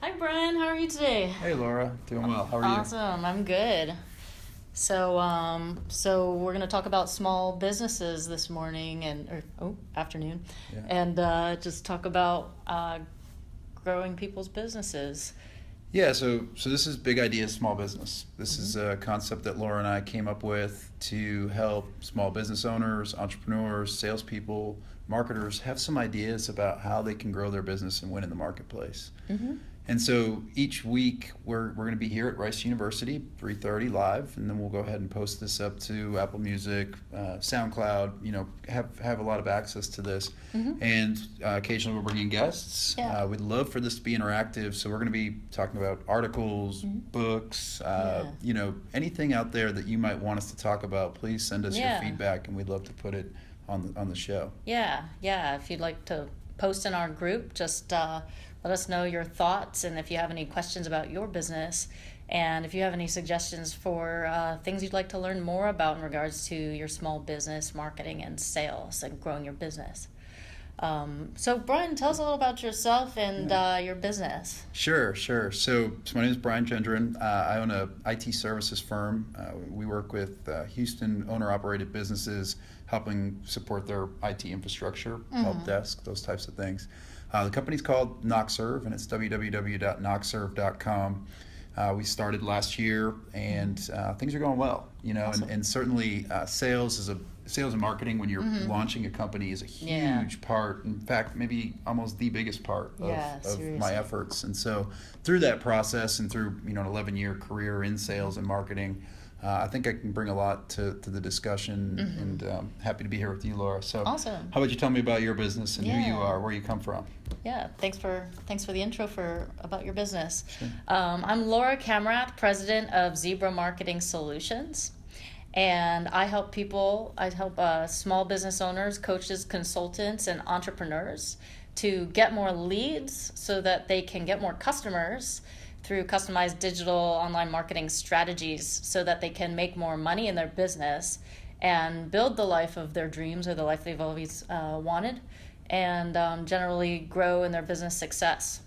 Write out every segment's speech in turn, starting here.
Hi, Brian. How are you today? Hey Laura, doing well. How are you? Awesome. I'm good. So we're going to talk about small businesses this morning or afternoon, Yeah. and just talk about growing people's businesses. Yeah, so this is Big Ideas Small Business. This is a concept that Laura and I came up with to help small business owners, entrepreneurs, salespeople, marketers have some ideas about how they can grow their business and win in the marketplace. Mm-hmm. And so each week we're going to be here at Rice University, 3:30 live, and then we'll go ahead and post this up to Apple Music, SoundCloud. Have a lot of access to this, and occasionally we're bringing guests. Yeah. We'd love for this to be interactive, so we're going to be talking about articles, books, anything out there that you might want us to talk about. Please send us your feedback, and we'd love to put it on the show. Yeah. If you'd like to post in our group, just let us know your thoughts, and if you have any questions about your business, and if you have any suggestions for things you'd like to learn more about in regards to your small business marketing and sales and growing your business. So Brian, tell us a little about yourself and your business. Sure. So my name is Brian Gendron. I own a IT services firm. We work with Houston owner-operated businesses, helping support their IT infrastructure, help desk, those types of things. The company's called Noxserve, and it's www.noxserve.com. We started last year, and things are going well. Awesome. And certainly sales and marketing when you're launching a company is a huge part. In fact, maybe almost the biggest part of my efforts. And so through that process and through an 11-year career in sales and marketing, I think I can bring a lot to the discussion, and happy to be here with you, Laura. So, awesome. How about you tell me about your business and who you are, where you come from? Yeah, thanks for the intro about your business. Sure. I'm Laura Kamrat, president of Zebra Marketing Solutions, and I help small business owners, coaches, consultants, and entrepreneurs to get more leads so that they can get more customers through customized digital online marketing strategies so that they can make more money in their business and build the life of their dreams or the life they've always wanted, and generally grow in their business success.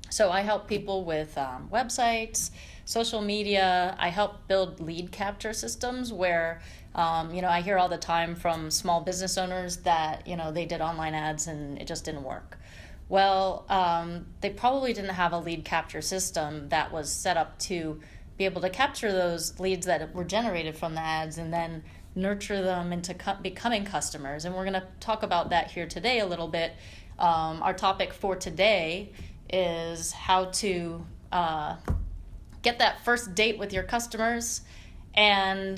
So I help people with websites, social media. I help build lead capture systems where, I hear all the time from small business owners that, they did online ads and it just didn't work. Well, they probably didn't have a lead capture system that was set up to be able to capture those leads that were generated from the ads and then nurture them into becoming customers. And we're going to talk about that here today a little bit. Our topic for today is how to get that first date with your customers and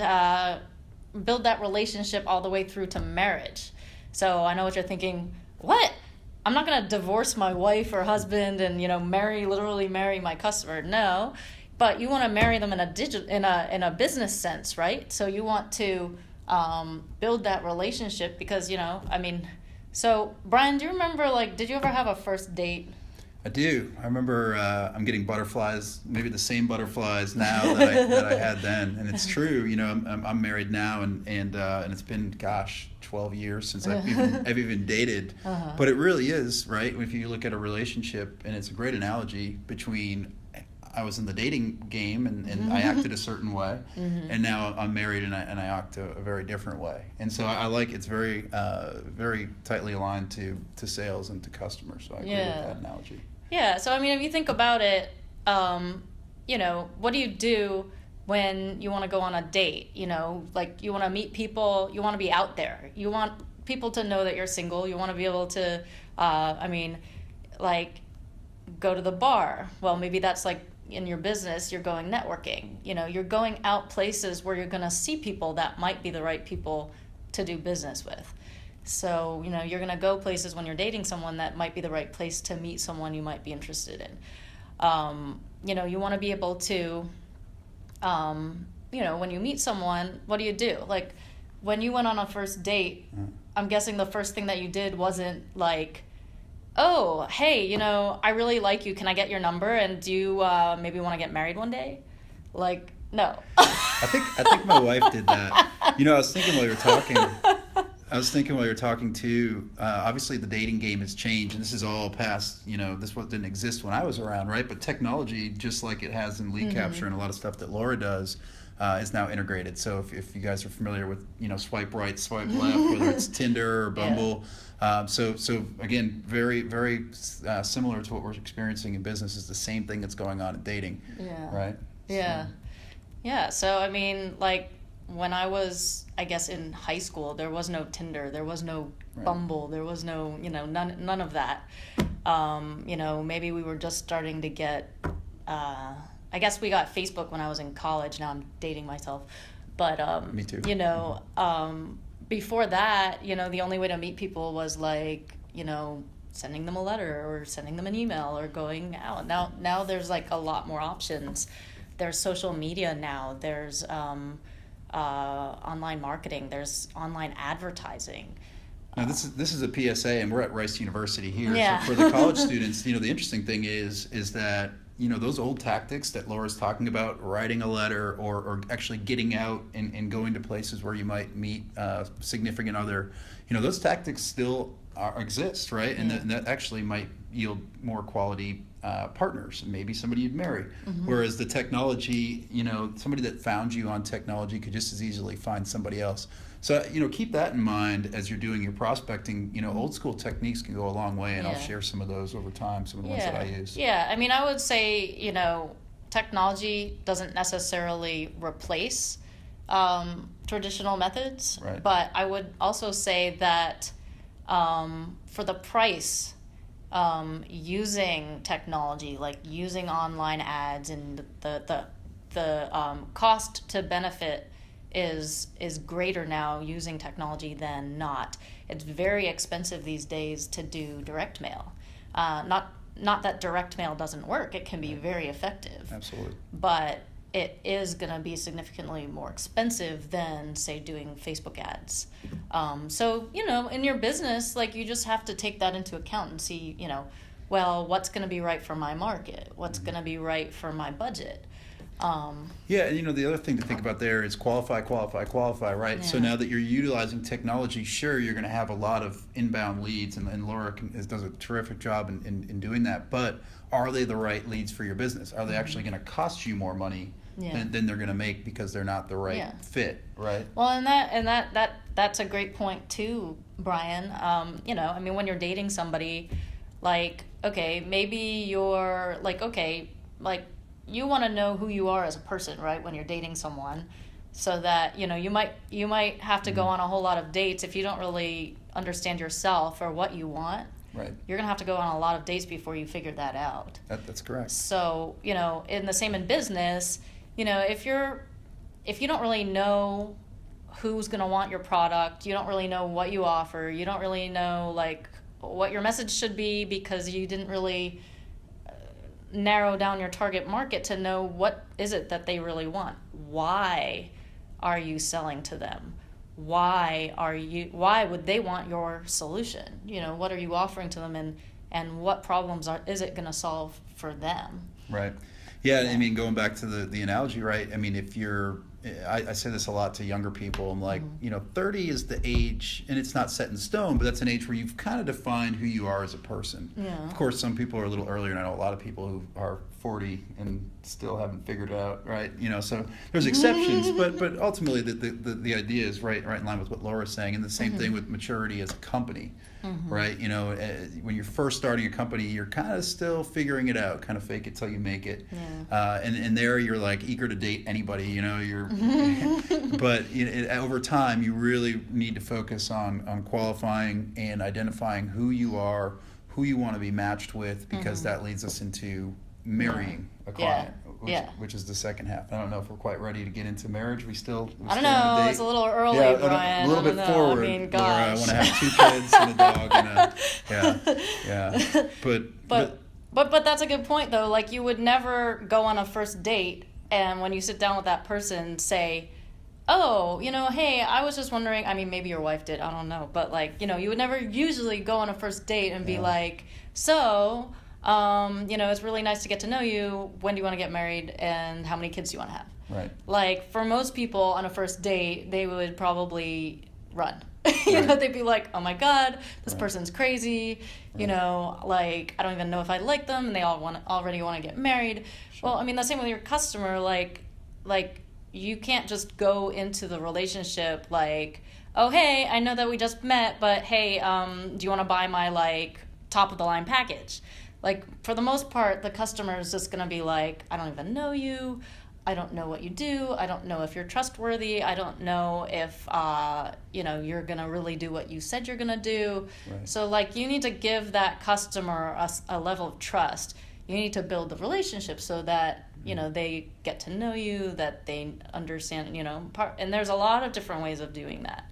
build that relationship all the way through to marriage. So I know what you're thinking. What? I'm not going to divorce my wife or husband and literally marry my customer. No, but you want to marry them in a business sense, right? So you want to build that relationship because So Brian, do you remember did you ever have a first date? I do. I remember I'm getting butterflies, maybe the same butterflies now that I had then, and it's true. I'm married now, and it's been 12 years since I've even dated. But it really is, right? If you look at a relationship, and it's a great analogy between I was in the dating game and I acted a certain way, and now I'm married and I act a very different way. And so I like it's very very tightly aligned to sales and to customers. So I agree with that analogy. Yeah, so if you think about it, what do you do when you want to go on a date? You want to meet people, you want to be out there. You want people to know that you're single. You want to be able to, go to the bar. Well, maybe that's in your business, you're going networking. You're going out places where you're going to see people that might be the right people to do business with. So, you're going to go places when you're dating someone that might be the right place to meet someone you might be interested in. You want to be able to, when you meet someone, what do you do? When you went on a first date, I'm guessing the first thing that you did wasn't oh, hey, I really like you. Can I get your number? And do you maybe want to get married one day? No. I think my wife did that. I was thinking while you were talking, I was thinking while you're talking too, obviously the dating game has changed, and this is all past, this what didn't exist when I was around, right? But technology, just like it has in lead capture and a lot of stuff that Laura does, is now integrated. So if you guys are familiar with, swipe right, swipe left, whether it's Tinder or Bumble, so again, very, very similar to what we're experiencing in business is the same thing that's going on in dating, right? Yeah. So. Yeah. So, I mean, like, when I was, I guess, in high school, there was no Tinder, there was no Bumble, there was no, none of that. Maybe we were just starting to get, I guess we got Facebook when I was in college. Now I'm dating myself. But, Me too. Before that, the only way to meet people was like, sending them a letter or sending them an email or going out. Now there's like a lot more options. There's social media now. There's, online marketing, there's online advertising. Now this is a PSA, and we're at Rice University here. Yeah. So for the college students, the interesting thing is that those old tactics that Laura's talking about, writing a letter or actually getting out and going to places where you might meet a significant other, those tactics still exist, right? And that actually might yield more quality partners, maybe somebody you'd marry. Whereas the technology, somebody that found you on technology could just as easily find somebody else. So, keep that in mind as you're doing your prospecting. Old school techniques can go a long way, and I'll share some of those over time, some of the ones that I use. Yeah, I mean, I would say, technology doesn't necessarily replace traditional methods, Right. But I would also say that for the price, using technology, like using online ads, and the cost to benefit is greater now using technology than not. It's very expensive these days to do direct mail. Not that direct mail doesn't work. It can be very effective. Absolutely. But it is going to be significantly more expensive than, say, doing Facebook ads. So, in your business, like, you just have to take that into account and see, well, what's going to be right for my market? What's going to be right for my budget? Yeah, and the other thing to think about there is qualify, right? Yeah. So now that you're utilizing technology, sure, you're going to have a lot of inbound leads, and Laura does a terrific job in doing that. But are they the right leads for your business? Are they actually going to cost you more money than they're going to make because they're not the right fit, right? Well, and that's a great point too, Brian. I mean, when you're dating somebody, like, okay, maybe you're like, okay, like, you want to know who you are as a person, right? When you're dating someone, so that you might have to go on a whole lot of dates if you don't really understand yourself or what you want. Right. You're gonna have to go on a lot of dates before you figure that out. That's correct. So in the same in business, if you don't really know who's gonna want your product, you don't really know what you offer, you don't really know like what your message should be because you didn't really narrow down your target market to know what is it that they really want. Why are you selling to them? Why would they want your solution? What are you offering to them, and what problems is it going to solve for them? Right. Yeah, I mean, going back to the analogy, right? I mean, if you're, I say this a lot to younger people. I'm like, 30 is the age, and it's not set in stone, but that's an age where you've kind of defined who you are as a person. Yeah. Of course, some people are a little earlier, and I know a lot of people who are 40 and still haven't figured it out, right? So there's exceptions, but ultimately the idea is right in line with what Laura's saying, and the same thing with maturity as a company. Right? When you're first starting a company, you're kind of still figuring it out, kind of fake it till you make it. Yeah. And there you're like eager to date anybody, but over time you really need to focus on qualifying and identifying who you are, who you want to be matched with, because that leads us into marrying a client. Which is the second half. I don't know if we're quite ready to get into marriage. I don't know. It's a little early, Brian. A little bit forward. I mean, Laura, I gosh. want to have 2 kids and a dog and But that's a good point though. Like, you would never go on a first date and when you sit down with that person say, oh, hey, I was just wondering. I mean, maybe your wife did. I don't know. But like, you would never usually go on a first date and be like, so. It's really nice to get to know you. When do you want to get married, and how many kids do you want to have? Right. Like, for most people on a first date, they would probably run. They'd be like, oh my God, this person's crazy. Right. Like, I don't even know if I like them, and they already want to get married. Sure. Well, I mean, the same with your customer. Like you can't just go into the relationship like, oh, hey, I know that we just met, but hey, do you want to buy my like top of the line package? Like, for the most part, the customer is just going to be like, I don't even know you. I don't know what you do. I don't know if you're trustworthy. I don't know if, you're going to really do what you said you're going to do. Right. So, like, you need to give that customer a level of trust. You need to build the relationship so that, they get to know you, that they understand, and there's a lot of different ways of doing that.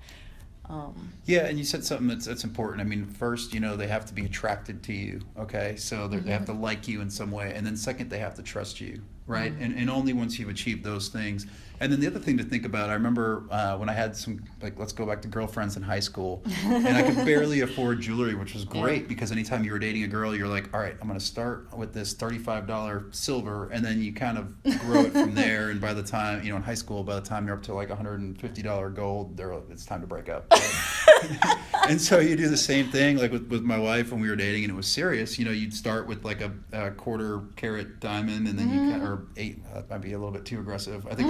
Yeah, and you said something that's important. I mean, first, they have to be attracted to you, okay? So they have to like you in some way. And then second, they have to trust you, right? And only once you've achieved those things. And then the other thing to think about, I remember when I had some, like, let's go back to girlfriends in high school, and I could barely afford jewelry, which was great because anytime you were dating a girl, you're like, all right, I'm going to start with this $35 silver, and then you kind of grow it from there. And by the time, in high school, by the time you're up to like $150 gold, it's time to break up. Right? And so you do the same thing, like with my wife when we were dating, and it was serious. You'd start with like a quarter carat diamond, and then or 8. That might be a little bit too aggressive. I think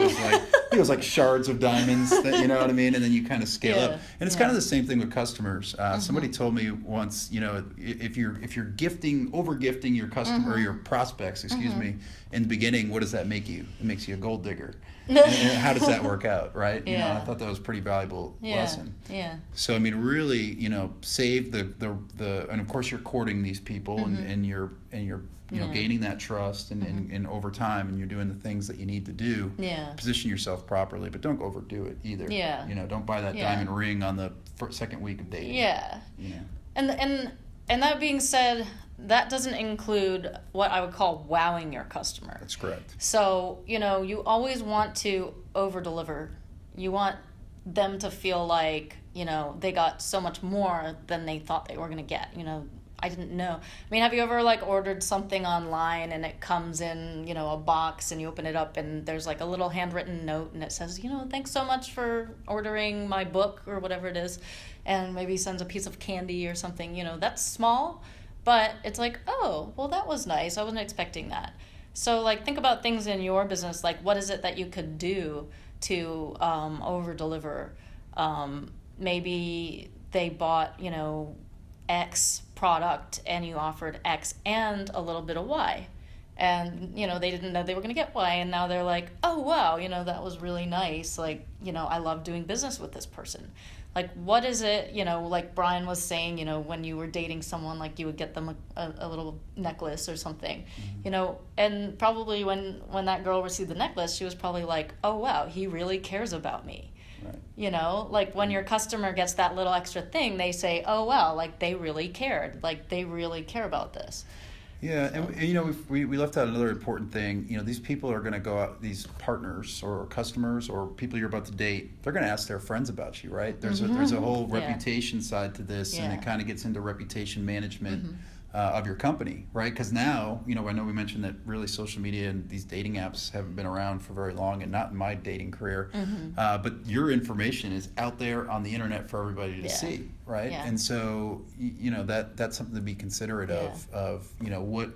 it was like shards of diamonds. That, you know what I mean? And then you kind of scale up. And it's kind of the same thing with customers. Somebody told me once, if you're over gifting your customer or your prospects, excuse me, in the beginning, what does that make you? It makes you a gold digger. And how does that work out, right? I thought that was a pretty valuable lesson. Yeah. So I mean, really, save the and of course you're courting these people and you're gaining that trust and over time, and you're doing the things that you need to do. Yeah. Position yourself properly, but don't overdo it either. Yeah. Don't buy that diamond ring on the second week of dating. Yeah. And that being said, that doesn't include what I would call wowing your customer. That's correct. So, you always want to over-deliver. You want them to feel like, they got so much more than they thought they were going to get. I didn't know. I mean, have you ever like ordered something online and it comes in, a box, and you open it up and there's like a little handwritten note and it says, thanks so much for ordering my book or whatever it is, and maybe sends a piece of candy or something. That's small, but it's like, oh, well, that was nice. I wasn't expecting that. So like, think about things in your business. Like, what is it that you could do to over deliver? Maybe they bought, X product and you offered X and a little bit of Y, and they didn't know they were going to get Y, and now they're like, oh wow, that was really nice, like, I love doing business with this person. Like, what is it, like Brian was saying, when you were dating someone, like you would get them a little necklace or something, and probably when that girl received the necklace, she was probably like, oh wow, he really cares about me. Right. Like when your customer gets that little extra thing, they say, oh, wow, like they really cared. Like they really care about this. Yeah, so. And we left out another important thing. These people are going to go out, these partners or customers or people you're about to date, they're going to ask their friends about you, right? There's a whole reputation side to this, and it kind of gets into reputation management. Of your company, right? Because now, I know we mentioned that really social media and these dating apps haven't been around for very long, and not in my dating career, but your information is out there on the internet for everybody to see, right? Yeah. And so, that's something to be considerate of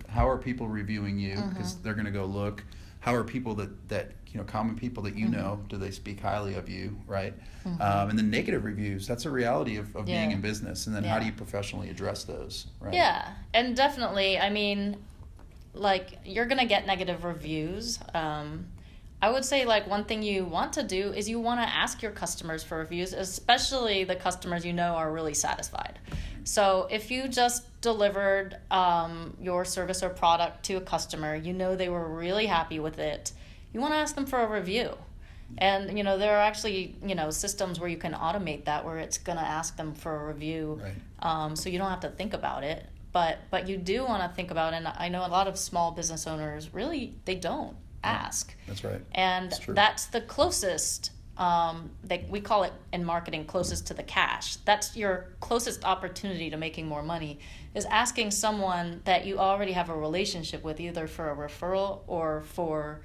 how are people reviewing you? Because they're going to go look. How are people that common people that know, do they speak highly of you, right? And then negative reviews, that's a reality of being in business. And then how do you professionally address those, right? Yeah, and definitely, I mean, like, you're going to get negative reviews. I would say, like, one thing you want to do is you want to ask your customers for reviews, especially the customers are really satisfied. So if you just delivered your service or product to a customer, they were really happy with it, you want to ask them for a review. And, there are actually, systems where you can automate that, where it's going to ask them for a review. Right. So you don't have to think about it. But you do want to think about it. And I know a lot of small business owners, really, they don't ask. That's right. And that's the closest, we call it in marketing, closest to the cash. That's your closest opportunity to making more money, is asking someone that you already have a relationship with, either for a referral or for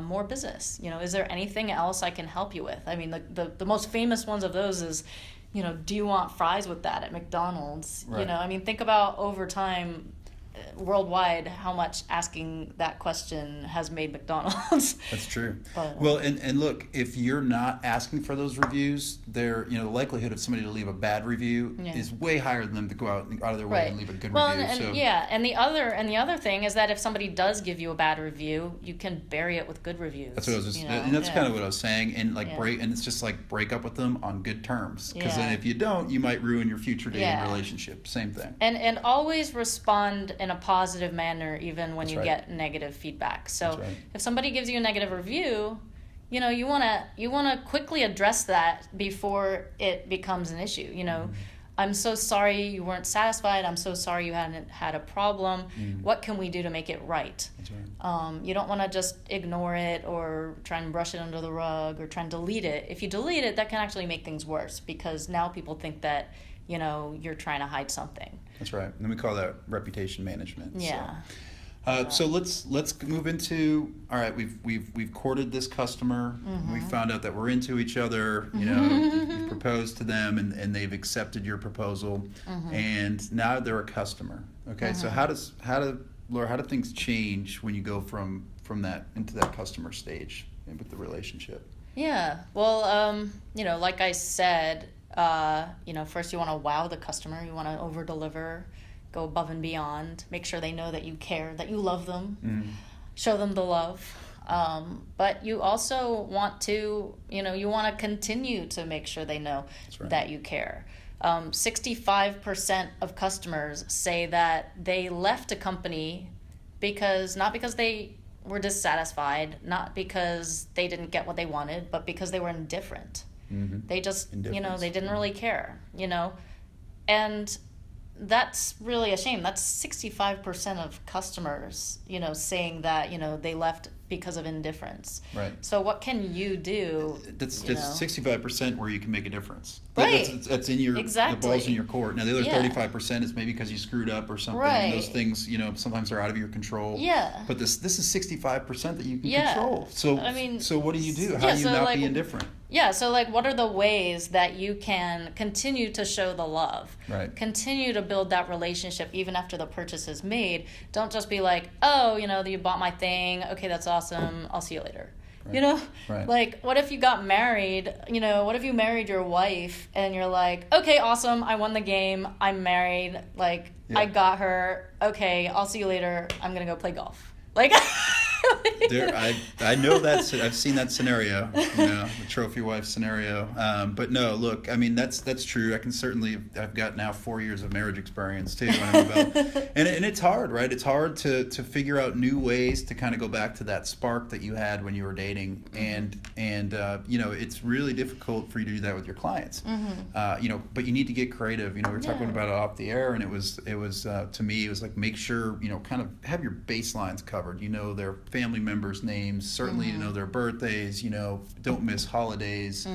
more business. Is there anything else I can help you with? I mean, the most famous ones of those is, do you want fries with that at McDonald's? Right. I mean, think about over time, worldwide, how much asking that question has made McDonald's. That's true. But, well, and look, if you're not asking for those reviews, the likelihood of somebody to leave a bad review is way higher than them to go out of their way and leave a good review. And the other thing is that if somebody does give you a bad review, you can bury it with good reviews. That's what I was just, and that's kind of what I was saying, and it's just like break up with them on good terms, because then if you don't, you might ruin your future dating relationship. Same thing. And always respond in a positive manner, even when you get negative feedback. So if somebody gives you a negative review, you want to quickly address that before it becomes an issue. I'm so sorry you weren't satisfied. I'm so sorry you hadn't had a problem. What can we do to make it right? That's right. You don't want to just ignore it or try and brush it under the rug or try and delete it. If you delete it, that can actually make things worse, because now people think that you're trying to hide something. That's right. And then we call that reputation management. Yeah. So let's move into, all right, we've courted this customer. We found out that we're into each other. You've proposed to them, and they've accepted your proposal, and now they're a customer. Okay. So how do things change when you go from that into that customer stage and with the relationship? Yeah. Well, like I said, first you want to wow the customer. You want to over-deliver, go above and beyond, make sure they know that you care, that you love them, show them the love. But you also want to, you want to continue to make sure they know that you care. 65% of customers say that they left a company not because they were dissatisfied, not because they didn't get what they wanted, but because they were indifferent. They just, they didn't really care, and that's really a shame. That's 65% of customers, saying that, they left because of indifference. Right. So what can you do? That's 65% where you can make a difference. Right. That's in your, the ball's in your court. Now the other 35% is maybe because you screwed up or something. Right. And those things, sometimes are out of your control. Yeah. But this is 65% that you can control. So so what do you do? How do you not be indifferent? Yeah, so what are the ways that you can continue to show the love? Right. Continue to build that relationship even after the purchase is made. Don't just be like, oh, you bought my thing. Okay, that's awesome. I'll see you later. Right. Right. Like, what if you got married? What if you married your wife and you're like, okay, awesome. I won the game. I'm married. I got her. Okay, I'll see you later. I'm going to go play golf. I know that. I've seen that scenario, the trophy wife scenario. But no, look, I mean, that's true. I've got now 4 years of marriage experience too. And it's hard, right? It's hard to figure out new ways to kind of go back to that spark that you had when you were dating. And it's really difficult for you to do that with your clients. But you need to get creative. We were talking about it off the air, and it was to me, it was like, make sure, kind of have your baselines covered. Their family members' names, certainly their birthdays, don't miss holidays.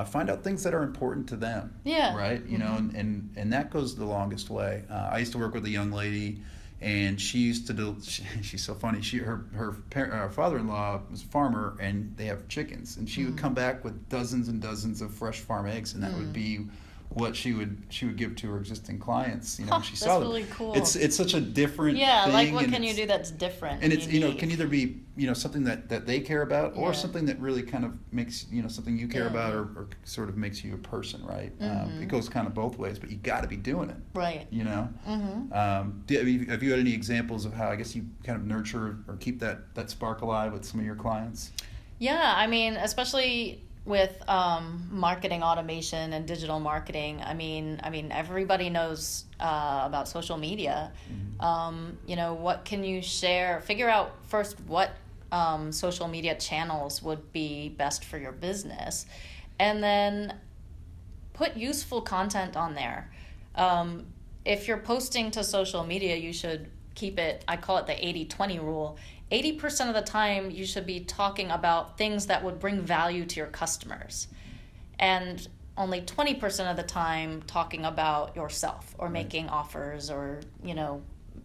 Find out things that are important to them. Yeah. Right? And that goes the longest way. I used to work with a young lady, and she used to do, she's so funny. Her father-in-law was a farmer, and they have chickens, and she would come back with dozens and dozens of fresh farm eggs, and that would be what she would give to her existing clients, when she saw them. That's really cool. It's such a different thing. What can you do that's different? And it's can either be something that they care about, or something that really kind of makes something you care about, or sort of makes you a person, right? It goes kind of both ways, but you got to be doing it, right? Have you had any examples of how I guess you kind of nurture or keep that spark alive with some of your clients? Yeah, I mean, especially with marketing automation and digital marketing, I mean, everybody knows about social media. What can you share? Figure out first what social media channels would be best for your business, and then put useful content on there. If you're posting to social media, you should keep it, I call it the 80-20 rule. 80% of the time, you should be talking about things that would bring value to your customers. And only 20% of the time talking about yourself or making offers or,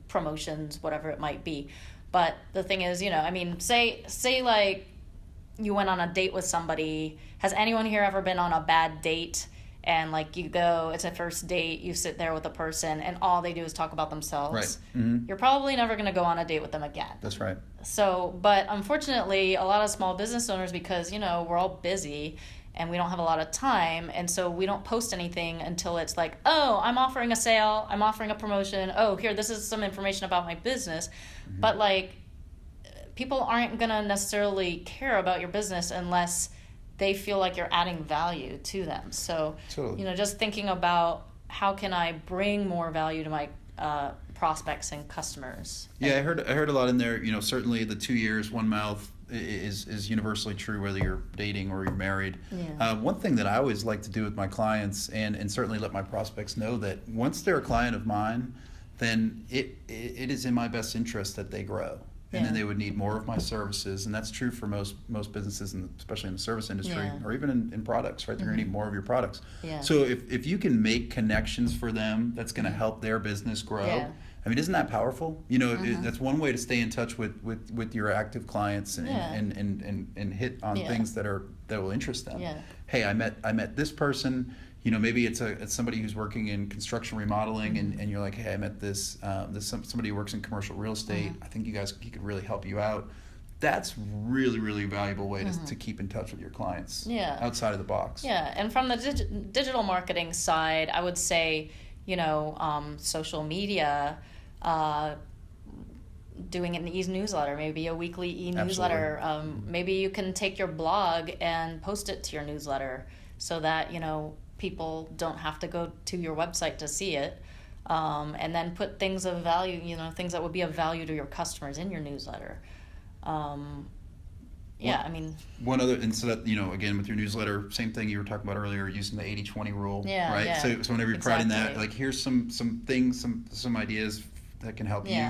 promotions, whatever it might be. But the thing is, say like you went on a date with somebody. Has anyone here ever been on a bad date and like you go, it's a first date, you sit there with a person and all they do is talk about themselves, Right. Mm-hmm. you're probably never going to go on a date with them again. That's right. So, but unfortunately, a lot of small business owners, because, we're all busy and we don't have a lot of time, and so we don't post anything until it's like, oh, I'm offering a sale, I'm offering a promotion, oh, here, this is some information about my business. Mm-hmm. But like, people aren't going to necessarily care about your business unless they feel like you're adding value to them. So, Totally. just thinking about how can I bring more value to my prospects and customers. Yeah, I heard a lot in there. Certainly the 2 years, one mouth is universally true, whether you're dating or you're married. Yeah. One thing that I always like to do with my clients, and certainly let my prospects know, that once they're a client of mine, then it is in my best interest that they grow. And then they would need more of my services, and that's true for most businesses, and especially in the service industry, or even in products, right? They're going to need more of your products. Yeah. So if you can make connections for them, that's going to help their business grow. Yeah. I mean, isn't that powerful? That's one way to stay in touch with your active clients and hit on things that will interest them. Yeah. Hey, I met this person. Maybe it's somebody who's working in construction remodeling, and you're like, hey, I met this somebody who works in commercial real estate. I think he could really help you out. That's really, really valuable way to keep in touch with your clients. Yeah. Outside of the box. Yeah, and from the digital marketing side, I would say, social media, doing an e-newsletter, maybe a weekly e-newsletter. Maybe you can take your blog and post it to your newsletter so that, people don't have to go to your website to see it, and then put things of value, things that would be of value to your customers in your newsletter. I mean, one other, and so that, again, with your newsletter, same thing you were talking about earlier, using the 80-20 rule, right? Yeah. So whenever you're providing that, like, here's some things, some ideas that can help you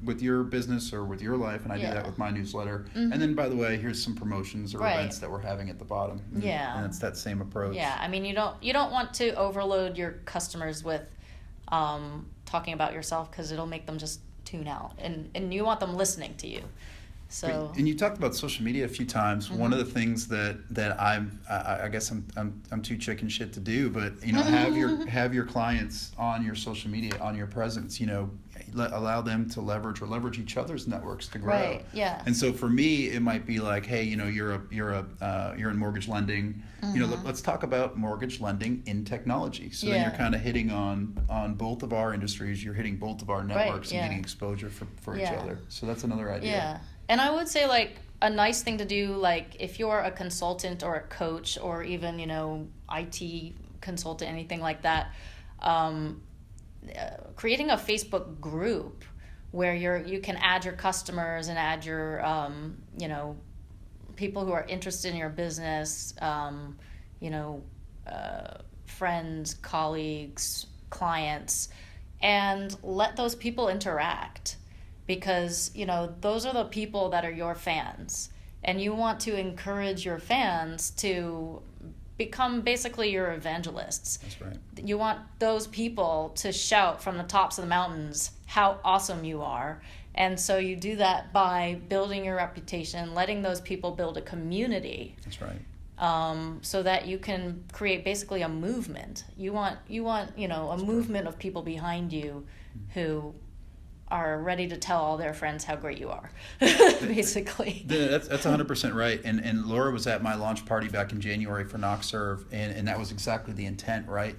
with your business or with your life, and I do that with my newsletter. And then, by the way, here's some promotions or events that we're having at the bottom. And it's that same approach. Yeah, I mean, you don't want to overload your customers with talking about yourself, because it'll make them just tune out, and you want them listening to you. So, and you talked about social media a few times. One of the things that I guess I'm too chicken shit to do, but have your clients on your social media, on your presence. Allow them to leverage each other's networks to grow. Right. Yeah. And so for me, it might be like, hey, you're in mortgage lending. Let's talk about mortgage lending in technology. So then you're kind of hitting on both of our industries. You're hitting both of our networks and getting exposure for each other. So that's another idea. Yeah. And I would say, like, a nice thing to do, like, if you're a consultant or a coach or even, IT consultant, anything like that, creating a Facebook group where you can add your customers and add your, people who are interested in your business, friends, colleagues, clients, and let those people interact. Because, those are the people that are your fans. And you want to encourage your fans to become basically your evangelists. That's right. You want those people to shout from the tops of the mountains how awesome you are. And so you do that by building your reputation, letting those people build a community. That's right. So that you can create basically a movement. You want a movement of people behind you who are ready to tell all their friends how great you are, basically. That's 100% right. And Laura was at my launch party back in January for NoxServe, and that was exactly the intent, right?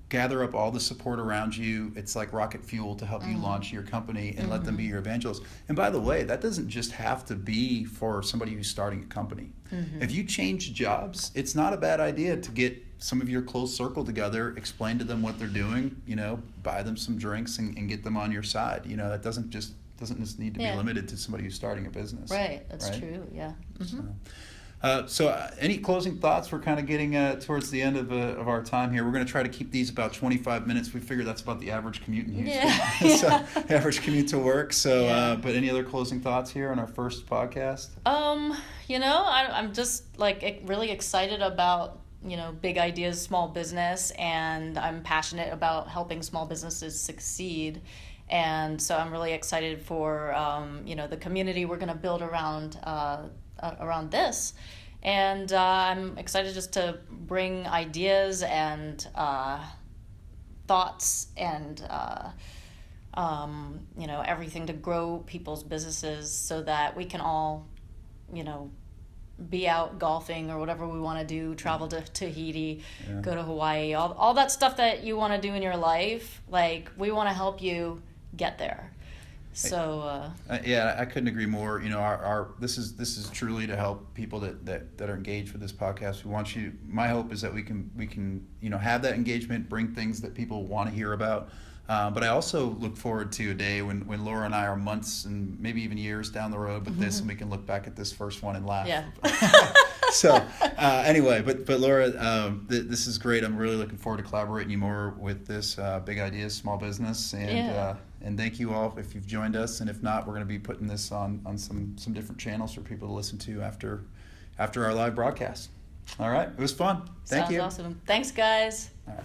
Gather up all the support around you. It's like rocket fuel to help you launch your company, and let them be your evangelists. And by the way, that doesn't just have to be for somebody who's starting a company. If you change jobs, it's not a bad idea to get some of your close circle together, explain to them what they're doing, buy them some drinks and get them on your side. That doesn't just need to be limited to somebody who's starting a business. Right, that's true, yeah. So any closing thoughts? We're kind of getting towards the end of our time here. We're going to try to keep these about 25 minutes. We figure that's about the average commute in Houston. So, average commute to work. So, but any other closing thoughts here on our first podcast? I'm just really excited about big ideas, small business, and I'm passionate about helping small businesses succeed. And so I'm really excited for the community we're going to build around this. And I'm excited just to bring ideas and thoughts and everything to grow people's businesses so that we can all, be out golfing or whatever we want to do, travel to Tahiti, go to Hawaii, all that stuff that you want to do in your life. Like, we want to help you get there. So I couldn't agree more. Our this is truly to help people that are engaged with this podcast. We want you. My hope is that we can have that engagement, bring things that people want to hear about. But I also look forward to a day when Laura and I are months and maybe even years down the road with this, and we can look back at this first one and laugh. Yeah. So anyway, but Laura, this is great. I'm really looking forward to collaborating you more with this Big Ideas Small Business, and thank you all if you've joined us. And if not, we're going to be putting this on some different channels for people to listen to after our live broadcast. All right, it was fun. Thank you. Sounds awesome. Thanks, guys. All right.